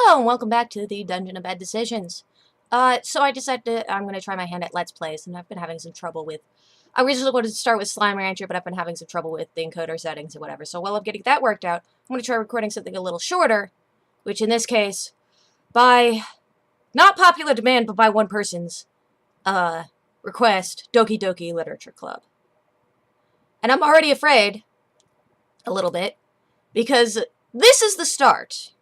Hello and welcome back to the Dungeon of Bad Decisions. So I decided I'm going to try my hand at Let's Plays, and I've been having some trouble with... I originally wanted to start with Slime Rancher, but I've been having some trouble with the encoder settings and whatever. So while I'm getting that worked out, I'm going to try recording something a little shorter, which in this case, by not popular demand, but by one person's request, Doki Doki Literature Club. And I'm already afraid, a little bit, because this is the start.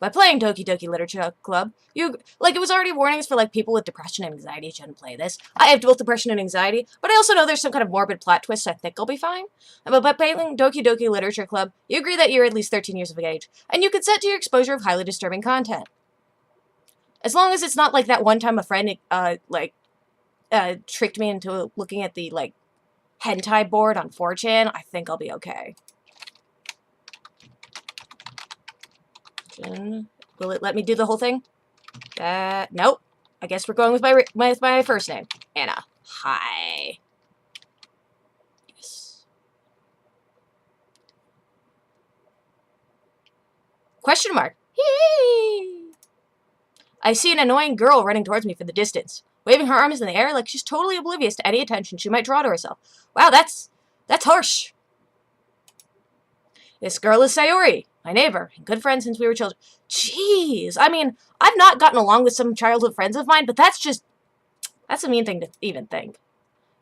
By playing Doki Doki Literature Club, it was already warnings for, people with depression and anxiety shouldn't play this. I have both depression and anxiety, but I also know there's some kind of morbid plot twist, so I think I'll be fine. But by playing Doki Doki Literature Club, you agree that you're at least 13 years of age, and you consent to your exposure of highly disturbing content. As long as it's not like that one time a friend, tricked me into looking at the, hentai board on 4chan, I think I'll be okay. Will it let me do the whole thing? Nope. I guess we're going with my first name. Anna. Hi. Yes. Question mark. Hee. I see an annoying girl running towards me from the distance, waving her arms in the air like she's totally oblivious to any attention she might draw to herself. Wow, that's harsh. This girl is Sayori, my neighbor, and good friend since we were children. Jeez, I mean, I've not gotten along with some childhood friends of mine, but that's a mean thing to even think.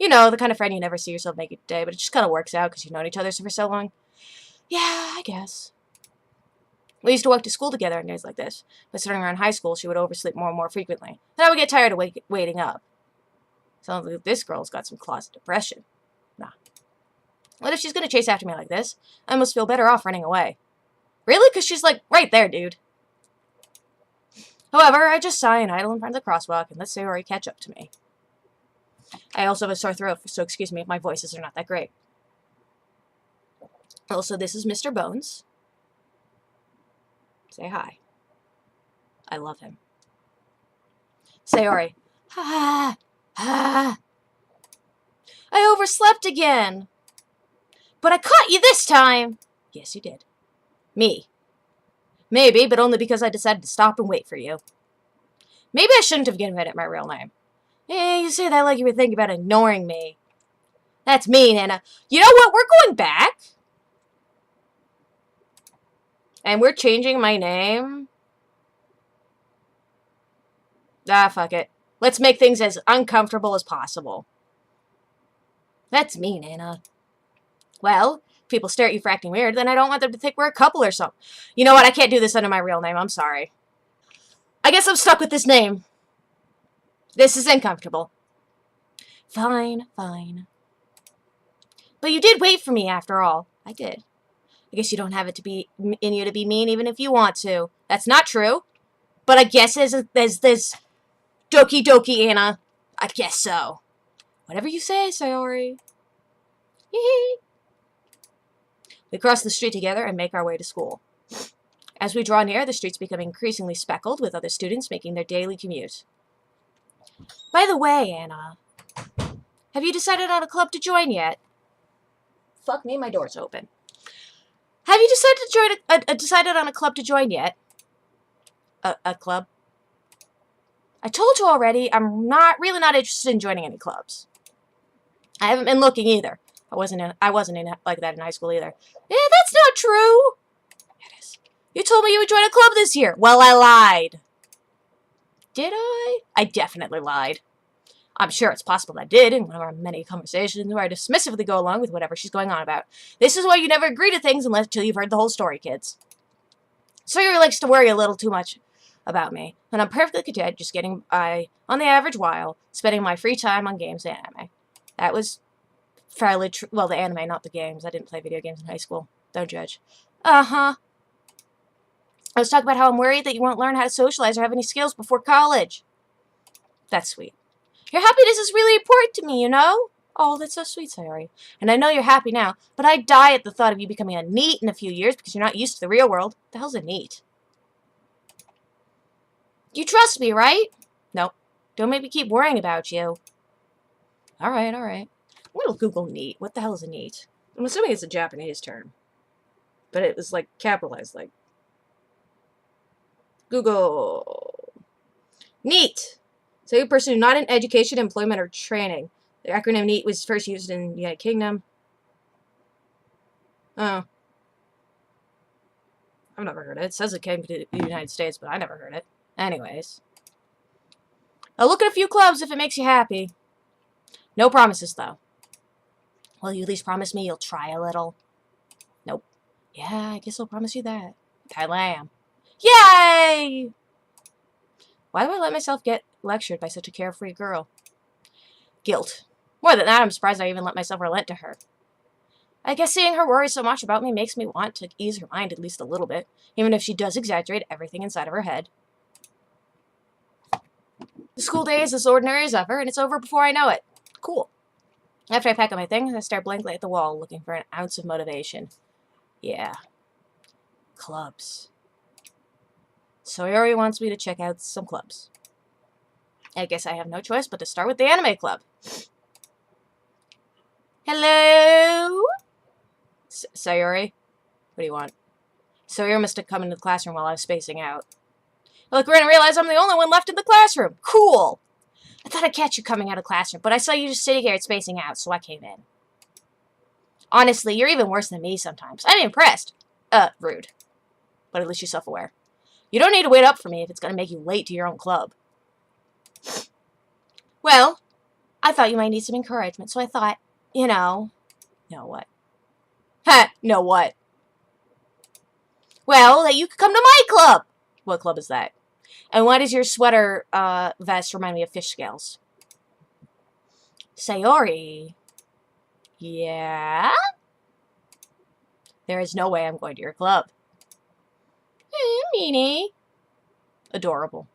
You know, the kind of friend you never see yourself make it today, but it just kind of works out because you've known each other for so long. Yeah, I guess. We used to walk to school together on days like this, but starting around high school, she would oversleep more and more frequently, and I would get tired of waiting up. Sounds like this girl's got some closet depression. Nah. What if she's gonna chase after me like this? I must feel better off running away. Really? Because she's, right there, dude. However, I just sigh and idle in front of the crosswalk and let Sayori catch up to me. I also have a sore throat, so excuse me if my voices are not that great. Also, this is Mr. Bones. Say hi. I love him. Sayori. Ha! Ha! I overslept again! But I caught you this time! Yes, you did. Me. Maybe, but only because I decided to stop and wait for you. Maybe I shouldn't have given it my real name. You say that like you were thinking about ignoring me. That's mean, Anna. You know what? We're going back. And we're changing my name. Ah, fuck it. Let's make things as uncomfortable as possible. That's mean, Anna. Well, if people stare at you for acting weird, then I don't want them to think we're a couple or something. You know what? I can't do this under my real name. I'm sorry. I guess I'm stuck with this name. This is uncomfortable. Fine, fine. But you did wait for me after all. I did. I guess you don't have it to be in you to be mean even if you want to. That's not true. But I guess there's this Doki Doki, Anna. I guess so. Whatever you say, Sayori. Hee. We cross the street together and make our way to school. As we draw near, the streets become increasingly speckled with other students making their daily commute. By the way, Anna, have you decided on a club to join yet? Fuck me, my door's open. Have you decided on a club to join yet? A club? I told you already, I'm really not interested in joining any clubs. I haven't been looking either. I wasn't in like that in high school either. Yeah, that's not true. It is. You told me you would join a club this year. Well, I lied. Did I? I definitely lied. I'm sure it's possible I did in one of our many conversations where I dismissively go along with whatever she's going on about. This is why you never agree to things until you've heard the whole story, kids. Sayori likes to worry a little too much about me, and I'm perfectly content just getting by on the average while spending my free time on games and anime. That was fairly true. Well, the anime, not the games. I didn't play video games in high school. Don't judge. Uh-huh. I was talking about how I'm worried that you won't learn how to socialize or have any skills before college. That's sweet. Your happiness is really important to me, you know? Oh, that's so sweet, Sayori. And I know you're happy now, but I die at the thought of you becoming a NEET in a few years because you're not used to the real world. The hell's a NEET? You trust me, right? Nope. Don't make me keep worrying about you. Alright, alright. I'm gonna Google NEET. What the hell is a NEET? I'm assuming it's a Japanese term. But it was, capitalized, Google. NEAT. So you pursue not in education, employment, or training. The acronym NEAT was first used in the United Kingdom. Oh. I've never heard it. It says it came to the United States, but I never heard it. Anyways. I'll look at a few clubs if it makes you happy. No promises, though. Will you at least promise me you'll try a little? Nope. Yeah, I guess I'll promise you that. Kinda am. Yay! Why do I let myself get lectured by such a carefree girl? Guilt. More than that, I'm surprised I even let myself relent to her. I guess seeing her worry so much about me makes me want to ease her mind at least a little bit, even if she does exaggerate everything inside of her head. The school day is as ordinary as ever, and it's over before I know it. Cool. After I pack up my things, I stare blankly at the wall, looking for an ounce of motivation. Yeah. Clubs. Sayori wants me to check out some clubs. I guess I have no choice but to start with the anime club. Hello? Sayori? What do you want? Sayori must have come into the classroom while I was spacing out. I look around and realize I'm the only one left in the classroom. Cool! I thought I'd catch you coming out of classroom, but I saw you just sitting here and spacing out, so I came in. Honestly, you're even worse than me sometimes. I'm impressed. Rude. But at least you're self-aware. You don't need to wait up for me if it's going to make you late to your own club. Well, I thought you might need some encouragement, so I thought, you know... Know what? Ha! Know what? Well, that you could come to my club! What club is that? And why does your sweater, vest remind me of fish scales? Sayori? Yeah? There is no way I'm going to your club. Meanie. Adorable.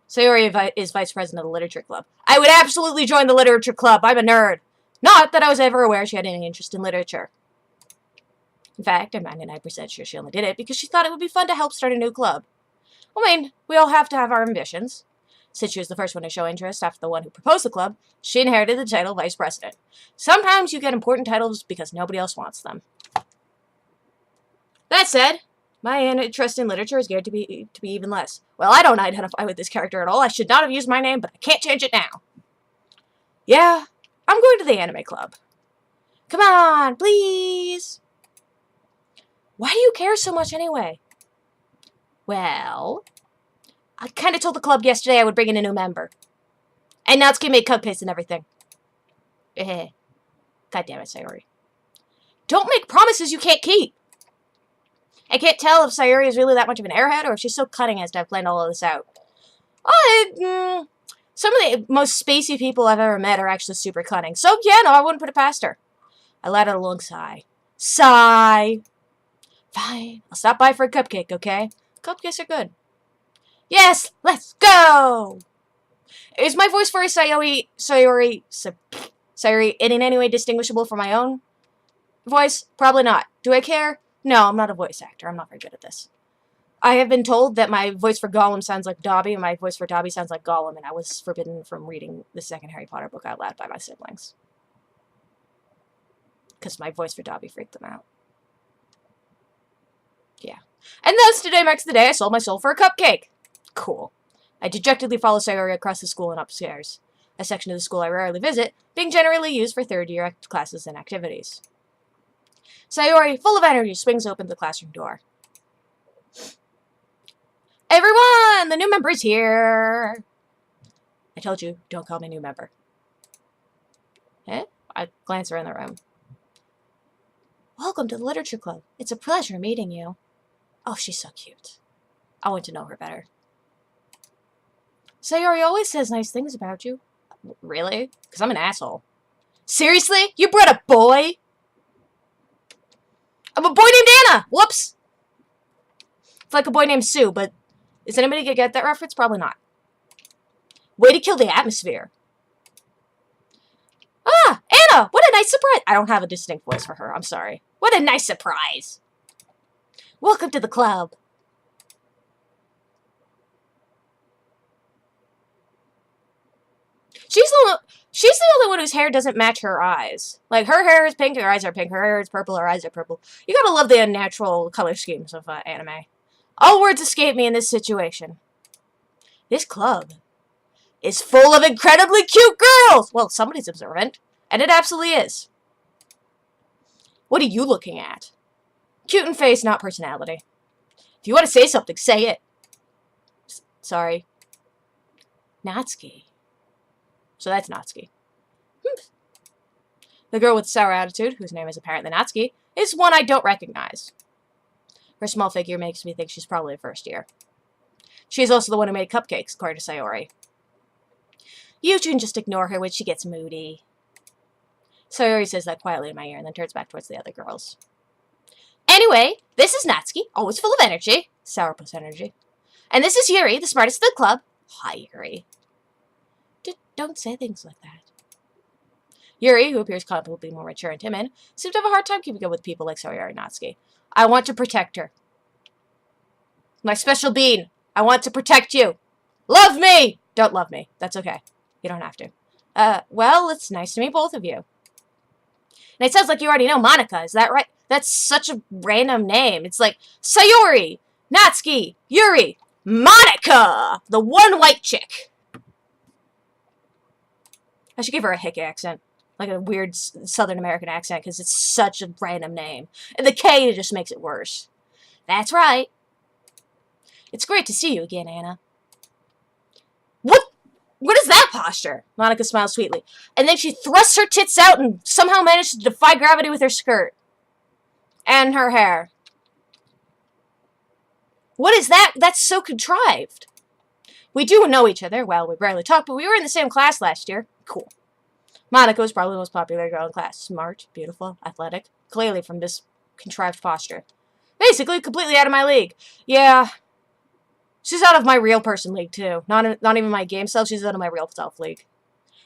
Sayori is vice president of the literature club. I would absolutely join the literature club. I'm a nerd. Not that I was ever aware she had any interest in literature. In fact, I'm 99% sure she only did it because she thought it would be fun to help start a new club. I mean, we all have to have our ambitions. Since she was the first one to show interest after the one who proposed the club, she inherited the title vice president. Sometimes you get important titles because nobody else wants them. That said, my interest in literature is geared to be even less. Well, I don't identify with this character at all. I should not have used my name, but I can't change it now. Yeah, I'm going to the anime club. Come on, please. Why do you care so much anyway? Well, I kind of told the club yesterday I would bring in a new member. And Natsuki made cupcakes and everything. God damn it, Sayori. Don't make promises you can't keep. I can't tell if Sayori is really that much of an airhead or if she's so cunning as to have planned all of this out. Some of the most spacey people I've ever met are actually super cunning. So, yeah, no, I wouldn't put it past her. I let out a long sigh. Sigh. Fine. I'll stop by for a cupcake, okay? Cupcakes are good. Yes, let's go! Is my voice for Sayori in any way distinguishable from my own voice? Probably not. Do I care? No, I'm not a voice actor. I'm not very good at this. I have been told that my voice for Gollum sounds like Dobby, and my voice for Dobby sounds like Gollum, and I was forbidden from reading the second Harry Potter book out loud by my siblings. Because my voice for Dobby freaked them out. Yeah. And thus, today marks the day I sold my soul for a cupcake. Cool. I dejectedly follow Sayori across the school and upstairs, a section of the school I rarely visit, being generally used for third-year classes and activities. Sayori, full of energy, swings open the classroom door. Everyone! The new member is here! I told you, don't call me new member. I glance around the room. Welcome to the Literature Club. It's a pleasure meeting you. Oh, she's so cute. I want to know her better. Sayori always says nice things about you. Really? Because I'm an asshole. Seriously? You brought a boy? I'm a boy named Anna! Whoops! It's like a boy named Sue, but is anybody gonna get that reference? Probably not. Way to kill the atmosphere. Ah! Anna! What a nice surprise! I don't have a distinct voice for her. I'm sorry. What a nice surprise! Welcome to the club. She's the only one whose hair doesn't match her eyes. Like, her hair is pink, her eyes are pink. Her hair is purple, her eyes are purple. You gotta love the unnatural color schemes of anime. All words escape me in this situation. This club is full of incredibly cute girls! Well, somebody's observant. And it absolutely is. What are you looking at? Cute in face, not personality. If you want to say something, say it. Sorry. Natsuki. So that's Natsuki. The girl with the sour attitude, whose name is apparently Natsuki, is one I don't recognize. Her small figure makes me think she's probably a first year. She is also the one who made cupcakes, according to Sayori. You can just ignore her when she gets moody. Sayori says that quietly in my ear and then turns back towards the other girls. Anyway, this is Natsuki, always full of energy. Sourpuss energy. And this is Yuri, the smartest of the club. Hi, Yuri. Don't say things like that. Yuri, who appears comparably more mature and timid, seems to have a hard time keeping up with people like Sayori and Natsuki. I want to protect her. My special bean. I want to protect you. Love me! Don't love me. That's okay. You don't have to. Well, it's nice to meet both of you. And it sounds like you already know Monica, is that right? That's such a random name. It's like, Sayori, Natsuki, Yuri, Monica! The one white chick. I should give her a hick accent. Like a weird Southern American accent, because it's such a random name. And the K just makes it worse. That's right. It's great to see you again, Anna. What is that posture? Monica smiles sweetly. And then she thrusts her tits out and somehow manages to defy gravity with her skirt. And her hair. What is that? That's so contrived. We do know each other. Well, we barely talk, but we were in the same class last year. Cool. Monica was probably the most popular girl in class. Smart, beautiful, athletic. Clearly from this contrived posture. Basically, completely out of my league. Yeah. She's out of my real person league, too. Not even my game self, she's out of my real self league.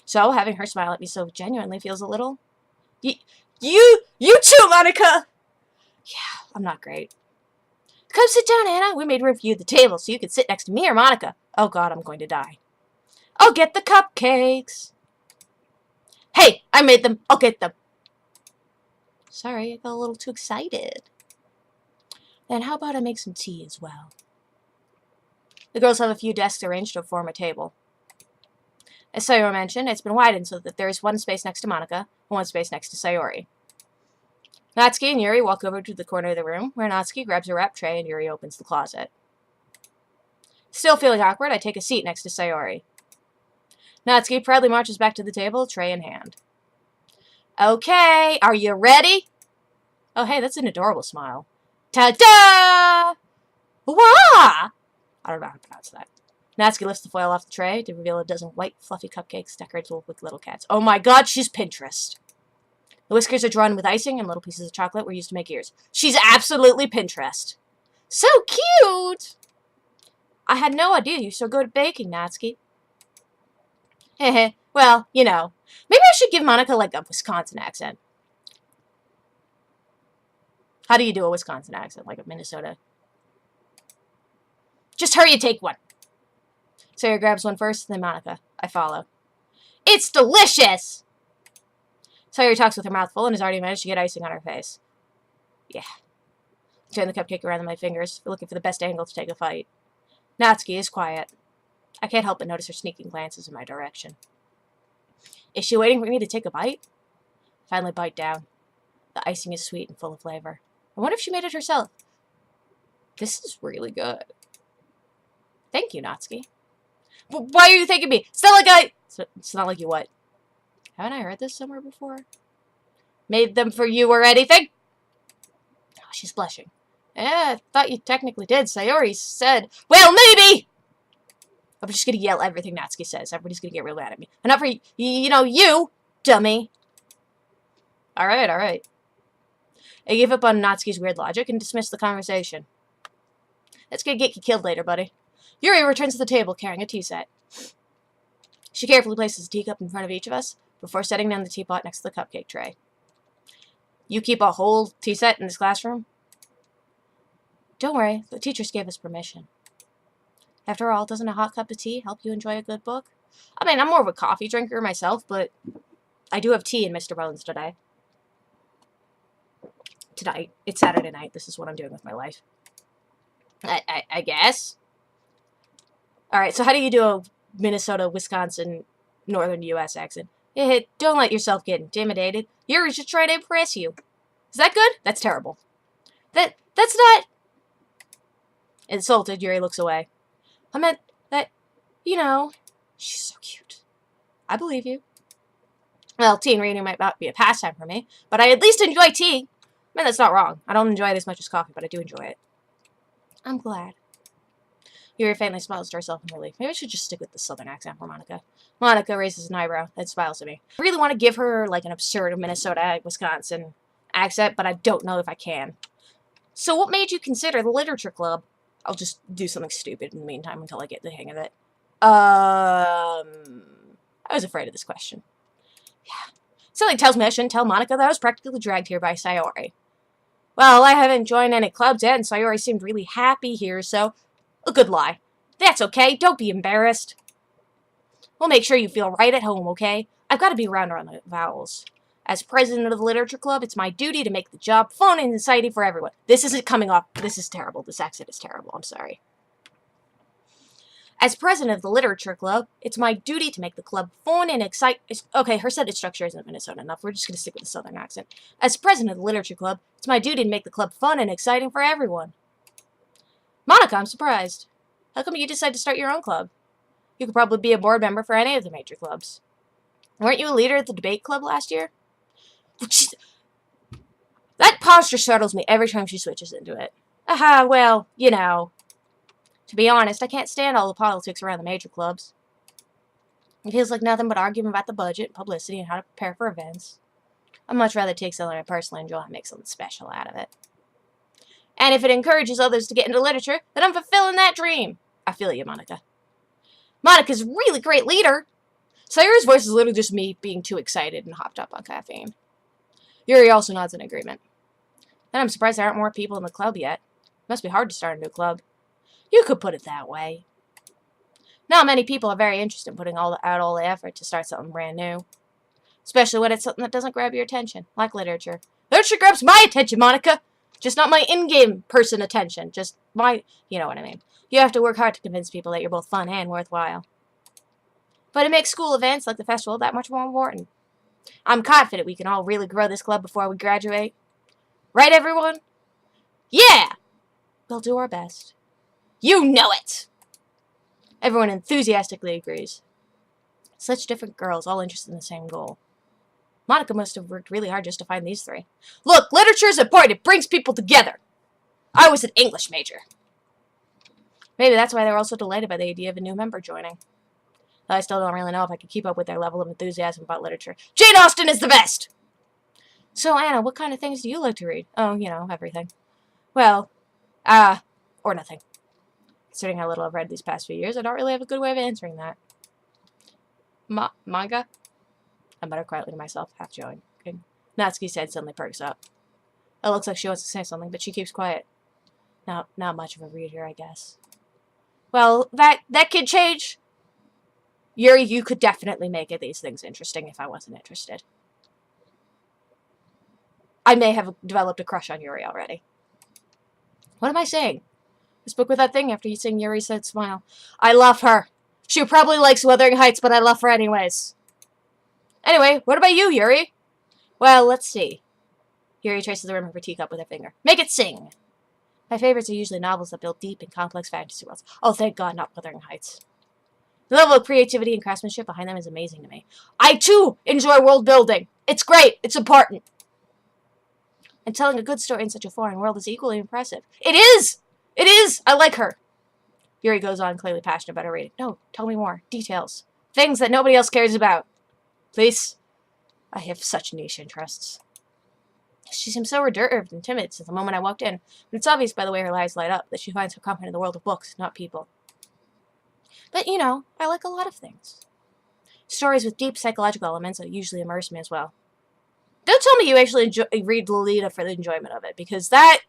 So, having her smile at me so genuinely feels a little... You too, Monica! Yeah, I'm not great. Come sit down, Anna. We made room for you at the table so you could sit next to me or Monica. Oh god, I'm going to die. I'll get the cupcakes. Hey, I made them. I'll get them. Sorry, I got a little too excited. Then how about I make some tea as well? The girls have a few desks arranged to form a table. As Sayori mentioned, it's been widened so that there is one space next to Monica and one space next to Sayori. Natsuki and Yuri walk over to the corner of the room, where Natsuki grabs a wrap tray and Yuri opens the closet. Still feeling awkward, I take a seat next to Sayori. Natsuki proudly marches back to the table, tray in hand. Okay, are you ready? Oh, hey, that's an adorable smile. Ta-da! Wah! I don't know how to pronounce that. Natsuki lifts the foil off the tray to reveal a dozen white, fluffy cupcakes decorated with little cats. Oh my god, she's Pinterest. The whiskers are drawn with icing and little pieces of chocolate were used to make ears. She's absolutely Pinterest. So cute! I had no idea you're so good at baking, Natsuki. Heh well, you know. Maybe I should give Monica, like, a Wisconsin accent. How do you do a Wisconsin accent? Like a Minnesota? Just hurry and take one. Sarah grabs one first, then Monica. I follow. It's delicious! Sayori talks with her mouth full and has already managed to get icing on her face. Yeah. I turn the cupcake around in my fingers, looking for the best angle to take a bite. Natsuki is quiet. I can't help but notice her sneaking glances in my direction. Is she waiting for me to take a bite? I finally bite down. The icing is sweet and full of flavor. I wonder if she made it herself. This is really good. Thank you, Natsuki. But why are you thanking me? It's not like It's not like you what? Haven't I heard this somewhere before? Made them for you or anything? Oh, she's blushing. I thought you technically did. Sayori said, well, maybe! I'm just gonna yell everything Natsuki says. Everybody's gonna get real mad at me. And not for, you, dummy. Alright, alright. I gave up on Natsuki's weird logic and dismissed the conversation. That's gonna get you killed later, buddy. Yuri returns to the table carrying a tea set. She carefully places a teacup in front of each of us before setting down the teapot next to the cupcake tray. You keep a whole tea set in this classroom? Don't worry, the teachers gave us permission. After all, doesn't a hot cup of tea help you enjoy a good book? I mean, I'm more of a coffee drinker myself, but I do have tea in Mr. Bones today. Tonight. It's Saturday night. This is what I'm doing with my life. I guess. Alright, so how do you do a Minnesota, Wisconsin, northern U.S. accent? Don't let yourself get intimidated. Yuri's just trying to impress you. Is that good? That's terrible. That's not... Insulted, Yuri looks away. I meant that, she's so cute. I believe you. Well, tea and reading might not be a pastime for me, but I at least enjoy tea. I mean, that's not wrong. I don't enjoy it as much as coffee, but I do enjoy it. I'm glad. Yuri faintly smiles to herself in relief. Maybe I should just stick with the southern accent for Monica. Monica raises an eyebrow and smiles at me. I really want to give her, like, an absurd Minnesota, Wisconsin accent, but I don't know if I can. So what made you consider the literature club? I'll just do something stupid in the meantime until I get the hang of it. I was afraid of this question. Yeah. Something tells me I shouldn't tell Monica that I was practically dragged here by Sayori. Well, I haven't joined any clubs yet, and Sayori seemed really happy here, so... A good lie. That's okay. Don't be embarrassed. We'll make sure you feel right at home, okay? I've got to be around the vowels. As president of the literature club, it's my duty to make the job fun and exciting for everyone. This isn't coming off. This is terrible. This accent is terrible. I'm sorry. As president of the literature club, it's my duty to make the club fun and exciting. Okay, her sentence structure isn't Minnesota enough. We're just going to stick with the southern accent. As president of the literature club, it's my duty to make the club fun and exciting for everyone. Monica, I'm surprised. How come you decided to start your own club? You could probably be a board member for any of the major clubs. Weren't you a leader at the debate club last year? That posture startles me every time she switches into it. Aha, well, To be honest, I can't stand all the politics around the major clubs. It feels like nothing but arguing about the budget, publicity, and how to prepare for events. I'd much rather take something I personally enjoy and make something special out of it. And if it encourages others to get into literature, then I'm fulfilling that dream. I feel you, Monica. Monica's a really great leader. Sayori's voice is literally just me being too excited and hopped up on caffeine. Yuri also nods in agreement. Then I'm surprised there aren't more people in the club yet. It must be hard to start a new club. You could put it that way. Not many people are very interested in putting out all the effort to start something brand new. Especially when it's something that doesn't grab your attention, like literature. Literature grabs my attention, Monica! Just not my in-game person attention. Just my... You know what I mean. You have to work hard to convince people that you're both fun and worthwhile. But it makes school events like the festival that much more important. I'm confident we can all really grow this club before we graduate. Right, everyone? Yeah! We'll do our best. You know it! Everyone enthusiastically agrees. Such different girls, all interested in the same goal. Monica must have worked really hard just to find these three. Look, literature is important. It brings people together. I was an English major. Maybe that's why they were all so delighted by the idea of a new member joining. Though I still don't really know if I could keep up with their level of enthusiasm about literature. Jane Austen is the best! So, Anna, what kind of things do you like to read? Oh, everything. Well, or nothing. Considering how little I've read these past few years, I don't really have a good way of answering that. Manga? I muttered quietly to myself, half joking. Natsuki's head suddenly perks up. It looks like she wants to say something, but she keeps quiet. Not much of a reader, I guess. Well, that could change. Yuri, you could definitely make these things interesting if I wasn't interested. I may have developed a crush on Yuri already. What am I saying? I spoke with that thing after you sing Yuri said smile. I love her. She probably likes Wuthering Heights, but I love her anyways. Anyway, what about you, Yuri? Well, let's see. Yuri traces the rim of her teacup with her finger. Make it sing! My favorites are usually novels that build deep and complex fantasy worlds. Oh, thank God, not Wuthering Heights. The level of creativity and craftsmanship behind them is amazing to me. I, too, enjoy world building. It's great. It's important. And telling a good story in such a foreign world is equally impressive. It is! It is! I like her. Yuri goes on, clearly passionate about her reading. No, tell me more. Details. Things that nobody else cares about. Please. I have such niche interests. She seems so reserved and timid since the moment I walked in, but it's obvious by the way her eyes light up that she finds her confident in the world of books, not people. But, I like a lot of things. Stories with deep psychological elements that usually immerse me as well. Don't tell me you actually read Lolita for the enjoyment of it, because that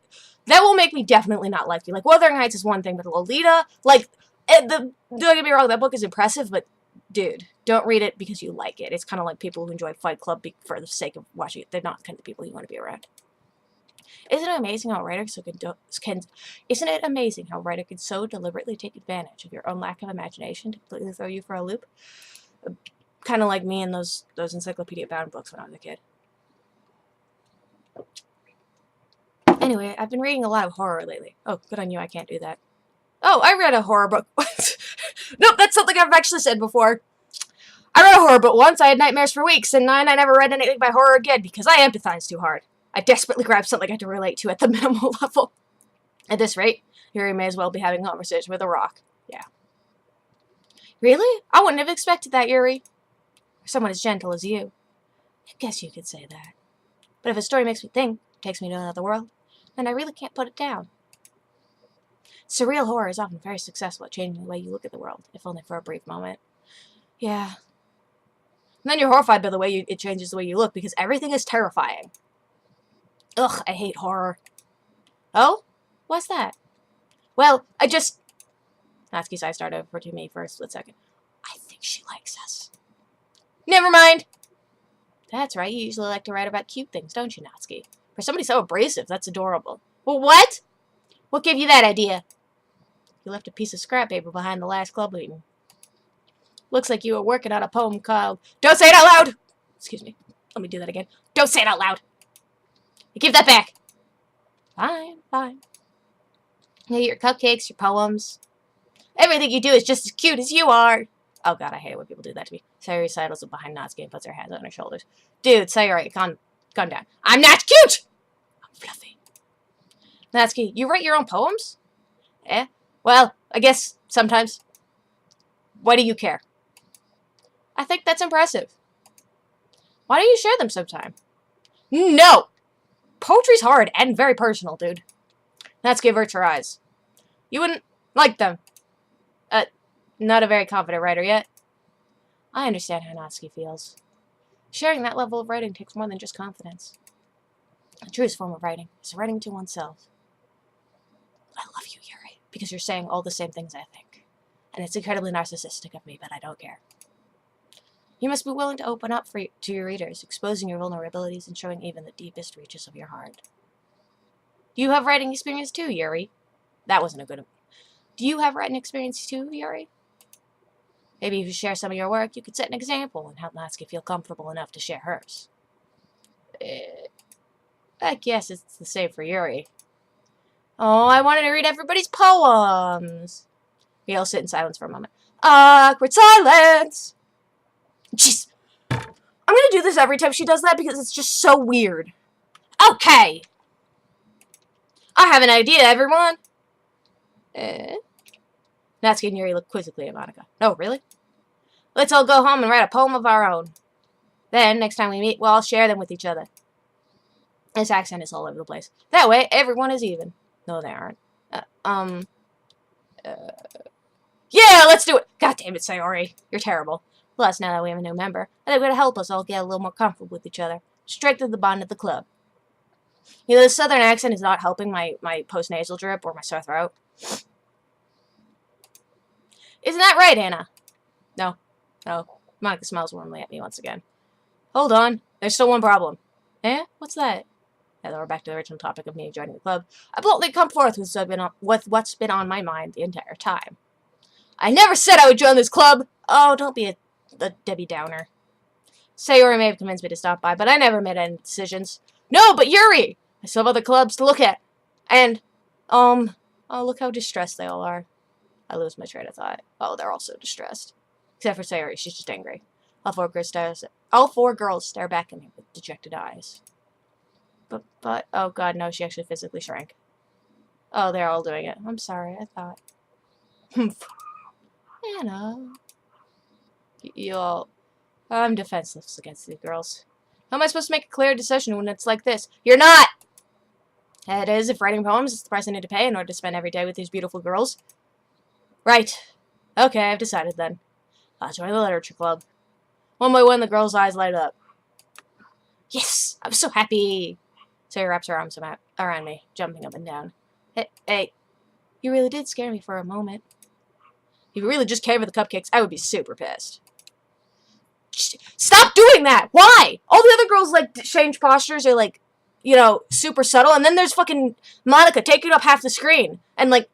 will make me definitely not like you. Like, Wuthering Heights is one thing, but Lolita, don't get me wrong, that book is impressive, but, dude, don't read it because you like it. It's kind of like people who enjoy Fight Club for the sake of watching it. They're not the kind of people you want to be around. Isn't it amazing how a writer isn't it amazing how a writer can so deliberately take advantage of your own lack of imagination to completely throw you for a loop? Kind of like me and those Encyclopedia Bound books when I was a kid. Anyway, I've been reading a lot of horror lately. Oh, good on you, I can't do that. Oh, I read a horror book once. Nope, that's something I've actually said before. I read a horror book once, I had nightmares for weeks, and I never read anything by horror again because I empathize too hard. I desperately grabbed something I had to relate to at the minimal level. At this rate, Yuri may as well be having a conversation with a rock. Yeah. Really? I wouldn't have expected that, Yuri. For someone as gentle as you. I guess you could say that. But if a story makes me think, takes me to another world, then I really can't put it down. Surreal horror is often very successful at changing the way you look at the world, if only for a brief moment. Yeah. And then you're horrified by the way it changes the way you look, because everything is terrifying. Ugh, I hate horror. Oh? What's that? Well, Natsuki's eyes started over to me for a split second. I think she likes us. Never mind! That's right, you usually like to write about cute things, don't you, Natsuki? For somebody so abrasive, that's adorable. Well, what? What gave you that idea? You left a piece of scrap paper behind the last club meeting. Looks like you were working on a poem called... Don't say it out loud! Excuse me. Let me do that again. Don't say it out loud! Give that back! Fine, fine. You your cupcakes, your poems. Everything you do is just as cute as you are. Oh god, I hate it when people do that to me. Sayori sidles up behind Natsuki and puts her hands on her shoulders. Dude, Sayori, calm down. I'm not cute! I'm fluffy. Natsuki, you write your own poems? Eh? Well, I guess sometimes. Why do you care? I think that's impressive. Why don't you share them sometime? No! Poetry's hard and very personal, dude. Natsuki averts her eyes. You wouldn't like them. Not a very confident writer yet. I understand how Natsuki feels. Sharing that level of writing takes more than just confidence. The truest form of writing is writing to oneself. I love you, Yuri, because you're saying all the same things I think. And it's incredibly narcissistic of me, but I don't care. You must be willing to open up to your readers, exposing your vulnerabilities and showing even the deepest reaches of your heart. Do you have writing experience too, Yuri? That wasn't a good one. Do you have writing experience too, Yuri? Maybe if you share some of your work, you could set an example and help Natsuki feel comfortable enough to share hers. I guess it's the same for Yuri. Oh, I wanted to read everybody's poems. We all sit in silence for a moment. Awkward silence! Jeez. I'm gonna do this every time she does that because it's just so weird. Okay! I have an idea, everyone! Natsuki and Yuri look quizzically at Monika. No, really? Let's all go home and write a poem of our own. Then, next time we meet, we'll all share them with each other. This accent is all over the place. That way, everyone is even. No, they aren't. Yeah, let's do it! God damn it, Sayori. You're terrible. Plus, now that we have a new member, I think it'll help us all get a little more comfortable with each other. Strengthen the bond of the club. You know, the southern accent is not helping my post-nasal drip or my sore throat. Isn't that right, Anna? No. No. Monika smiles warmly at me once again. Hold on. There's still one problem. Eh? What's that? Now that we're back to the original topic of me joining the club, I boldly come forth with what's been on my mind the entire time. I never said I would join this club! Oh, don't be a Debbie Downer. Sayori may have convinced me to stop by, but I never made any decisions. No, but Yuri! I still have other clubs to look at. And, oh, look how distressed they all are. I lose my train of thought. Oh, they're all so distressed. Except for Sayori, she's just angry. All four girls stare back at me with dejected eyes. But, oh god, no, she actually physically shrank. Oh, they're all doing it. I'm sorry, I thought. Anna. You all... I'm defenseless against these girls. How am I supposed to make a clear decision when it's like this? You're not! It is, if writing poems is the price I need to pay in order to spend every day with these beautiful girls. Right. Okay, I've decided then. I'll join the literature club. One by one, the girl's eyes light up. Yes! I'm so happy! Sarah wraps her arms around me, jumping up and down. Hey, you really did scare me for a moment. If you really just came for the cupcakes, I would be super pissed. Stop doing that! Why? All the other girls, like, change postures or, like, you know, super subtle, and then there's fucking Monica taking up half the screen and, like,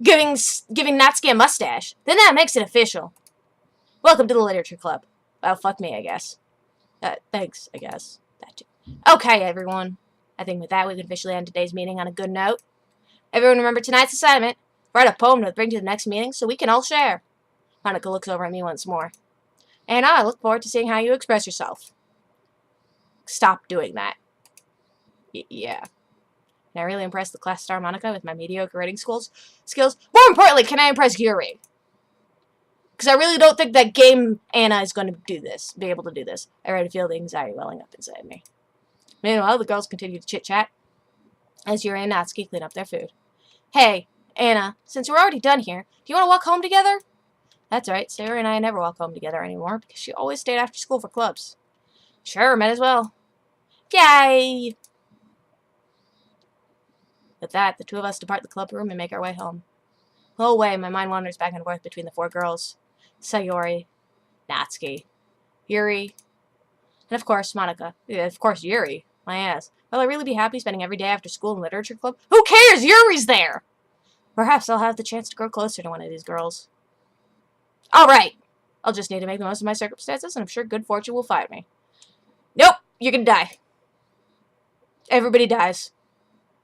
giving Natsuki a mustache. Then that makes it official. Welcome to the Literature Club. Well, fuck me, I guess. Thanks, I guess. That too. Okay, everyone. I think with that, we can officially end today's meeting on a good note. Everyone remember tonight's assignment. Write a poem to bring to the next meeting so we can all share. Monica looks over at me once more. And I look forward to seeing how you express yourself. Stop doing that. Yeah. Can I really impress the class star Monica with my mediocre writing skills? More importantly, can I impress Yuri? Because I really don't think that game Anna is going to be able to do this. I already feel the anxiety welling up inside me. Meanwhile, the girls continue to chit-chat as Yuri and Natsuki clean up their food. Hey, Anna, since we're already done here, do you want to walk home together? That's right, Sarah and I never walk home together anymore because she always stayed after school for clubs. Sure, might as well. Yay! With that, the two of us depart the club room and make our way home. The whole way, my mind wanders back and forth between the four girls. Sayori, Natsuki, Yuri, and of course, Monica. Yeah, of course, Yuri. My ass. Will I really be happy spending every day after school in literature club? Who cares? Yuri's there! Perhaps I'll have the chance to grow closer to one of these girls. Alright! I'll just need to make the most of my circumstances, and I'm sure good fortune will find me. Nope! You're gonna die. Everybody dies.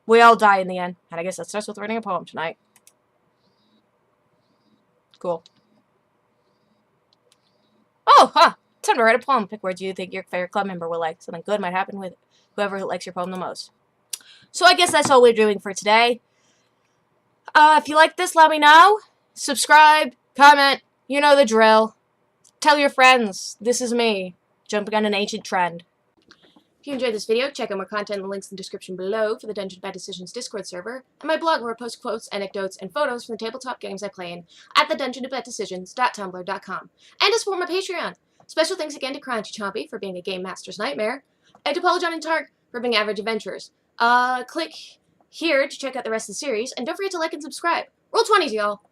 We all die in the end. And I guess that starts with writing a poem tonight. Cool. Oh, huh! Time to write a poem. Pick words you think your favorite club member will like. Something good might happen with whoever likes your poem the most. So I guess that's all we're doing for today. If you like this, let me know. Subscribe, comment, you know the drill. Tell your friends. This is me, jumping on an ancient trend. If you enjoyed this video, check out more content in the links in the description below for the Dungeon Bad Decisions Discord server, and my blog where I post quotes, anecdotes, and photos from the tabletop games I play in at thedungeonofbaddecisions.tumblr.com. And to support my Patreon. Special thanks again to Crunchy Chompy for being a Game Master's Nightmare, and to Paul John and Tark for being average adventurers. Click here to check out the rest of the series, and don't forget to like and subscribe. Roll 20s, y'all!